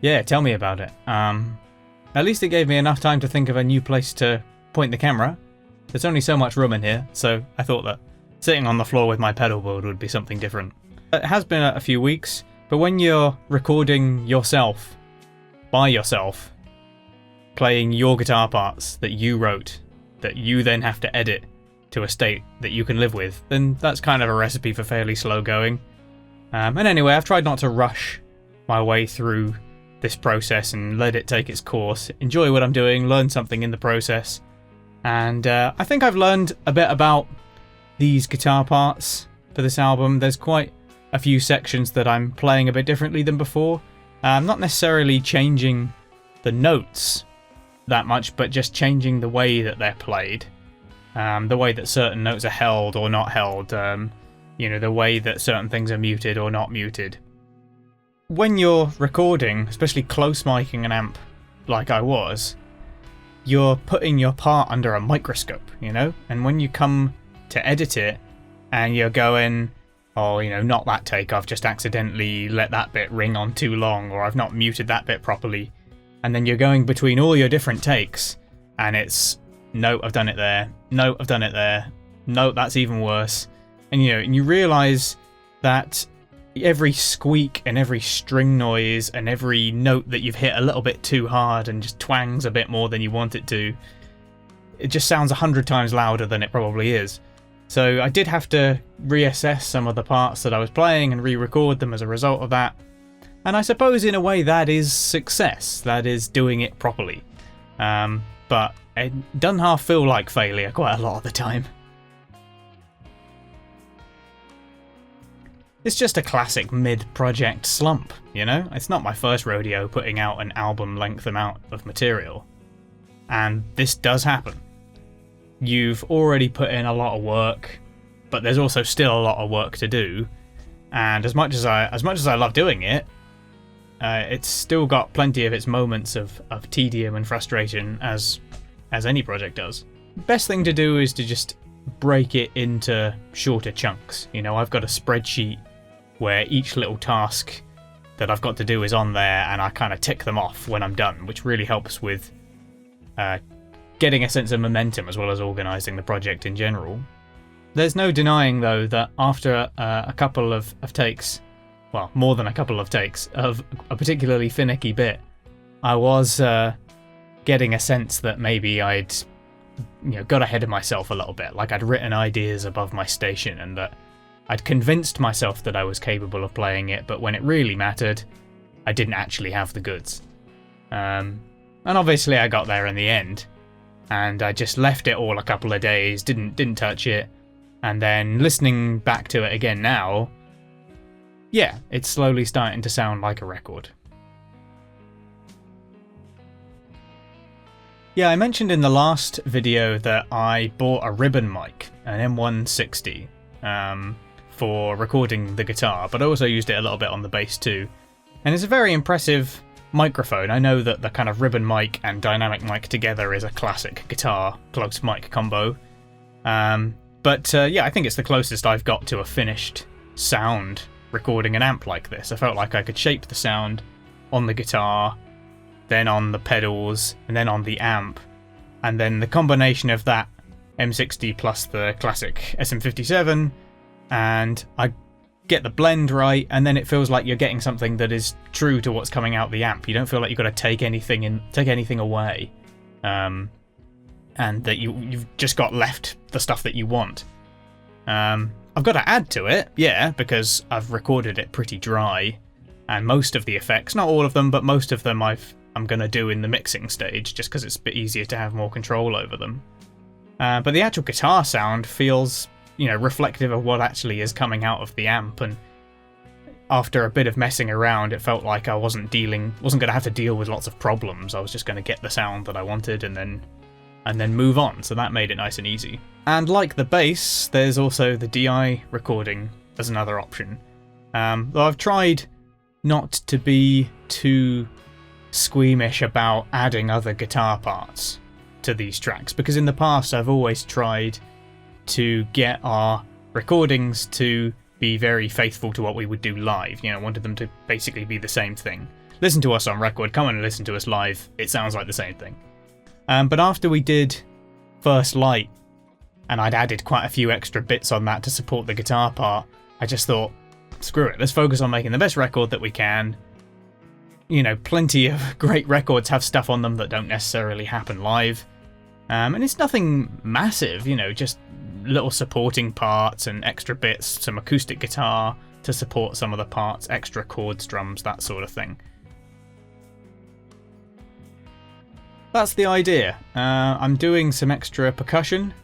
Yeah, tell me about it. At least it gave me enough time to think of a new place to point the camera. There's only so much room in here, so I thought that sitting on the floor with my pedal board would be something different. It has been a few weeks, but when you're recording yourself, by yourself, playing your guitar parts that you wrote, that you then have to edit to a state that you can live with, then that's kind of a recipe for fairly slow going. And anyway, I've tried not to rush my way through this process and let it take its course, enjoy what I'm doing, learn something in the process. And I think I've learned a bit about these guitar parts for this album. There's quite a few sections that I'm playing a bit differently than before. Not necessarily changing the notes that much, but just changing the way that they're played. The way that certain notes are held or not held. The way that certain things are muted or not muted. When you're recording, especially close miking an amp like I was, you're putting your part under a microscope, And when you come to edit it and you're going, oh, not that take, I've just accidentally let that bit ring on too long, or I've not muted that bit properly. And then you're going between all your different takes and it's, no, I've done it there. No, I've done it there. No, that's even worse. And you realise that every squeak and every string noise and every note that you've hit a little bit too hard and just twangs a bit more than you want it to, it just sounds 100 times louder than it probably is. So I did have to reassess some of the parts that I was playing and re-record them as a result of that. And I suppose in a way that is success, that is doing it properly. But it doesn't half feel like failure quite a lot of the time. It's just a classic mid-project slump, It's not my first rodeo putting out an album-length amount of material. And this does happen. You've already put in a lot of work, but there's also still a lot of work to do. And as much as I love doing it, it's still got plenty of its moments of tedium and frustration, as any project does. Best thing to do is to just break it into shorter chunks. I've got a spreadsheet where each little task that I've got to do is on there, and I kind of tick them off when I'm done, which really helps with getting a sense of momentum as well as organising the project in general. There's no denying, though, that after a couple of takes, well, more than a couple of takes, of a particularly finicky bit, I was getting a sense that maybe I'd got ahead of myself a little bit, like I'd written ideas above my station and that I'd convinced myself that I was capable of playing it, but when it really mattered, I didn't actually have the goods. And obviously I got there in the end, and I just left it all a couple of days, didn't touch it, and then listening back to it again now, yeah, it's slowly starting to sound like a record. Yeah, I mentioned in the last video that I bought a ribbon mic, an M160, for recording the guitar, but I also used it a little bit on the bass too. And it's a very impressive microphone. I know that the kind of ribbon mic and dynamic mic together is a classic guitar close mic combo. But I think it's the closest I've got to a finished sound recording an amp like this. I felt like I could shape the sound on the guitar, then on the pedals, and then on the amp. And then the combination of that M60 plus the classic SM57, and I get the blend right, and then it feels like you're getting something that is true to what's coming out the amp. You don't feel like you've got to take anything away, and that you've just got left the stuff that you want. I've got to add to it, yeah, because I've recorded it pretty dry, and most of the effects, not all of them, but most of them I'm going to do in the mixing stage, just because it's a bit easier to have more control over them. But the actual guitar sound feels, reflective of what actually is coming out of the amp, and after a bit of messing around, it felt like I wasn't going to have to deal with lots of problems. I was just going to get the sound that I wanted and then move on, so that made it nice and easy. And like the bass, there's also the DI recording as another option. Though I've tried not to be too squeamish about adding other guitar parts to these tracks, because in the past I've always tried to get our recordings to be very faithful to what we would do live. Wanted them to basically be the same thing. listen to us on record, come and listen to us live. It sounds like the same thing. But after we did First Light, and I'd added quite a few extra bits on that to support the guitar part, I just thought, screw it, let's focus on making the best record that we can. You know, plenty of great records have stuff on them that don't necessarily happen live. And it's nothing massive, you know, just little supporting parts and extra bits, some acoustic guitar to support some of the parts, extra chords, drums, that sort of thing. That's the idea. I'm doing some extra percussion,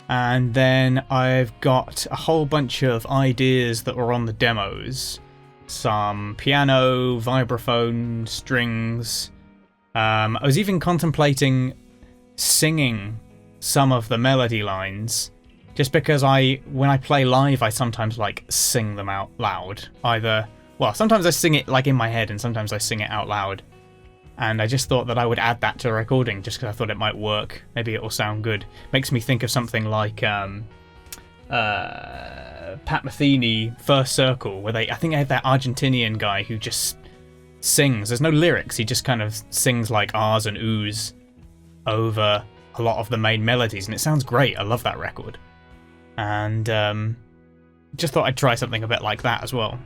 and then I've got a whole bunch of ideas that were on the demos. Some piano, vibraphone, strings. I was even contemplating singing some of the melody lines, just because when I play live, I sometimes like sing them out loud. Sometimes I sing it like in my head, and sometimes I sing it out loud. And I just thought that I would add that to a recording, just because I thought it might work. Maybe it will sound good. Makes me think of something like Pat Metheny, First Circle, where I think they have that Argentinian guy who just sings. There's no lyrics, he just kind of sings like R's and O's over a lot of the main melodies, and it sounds great. I love that record. And just thought I'd try something a bit like that as well.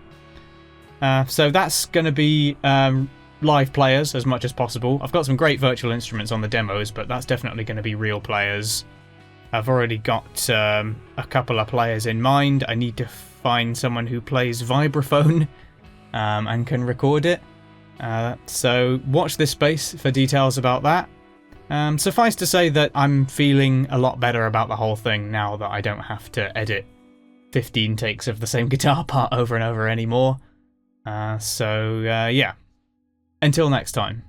So that's going to be live players as much as possible. I've got some great virtual instruments on the demos, but that's definitely going to be real players. I've already got a couple of players in mind. I need to find someone who plays vibraphone and can record it. So watch this space for details about that. Suffice to say that I'm feeling a lot better about the whole thing now that I don't have to edit 15 takes of the same guitar part over and over anymore. Yeah. Until next time.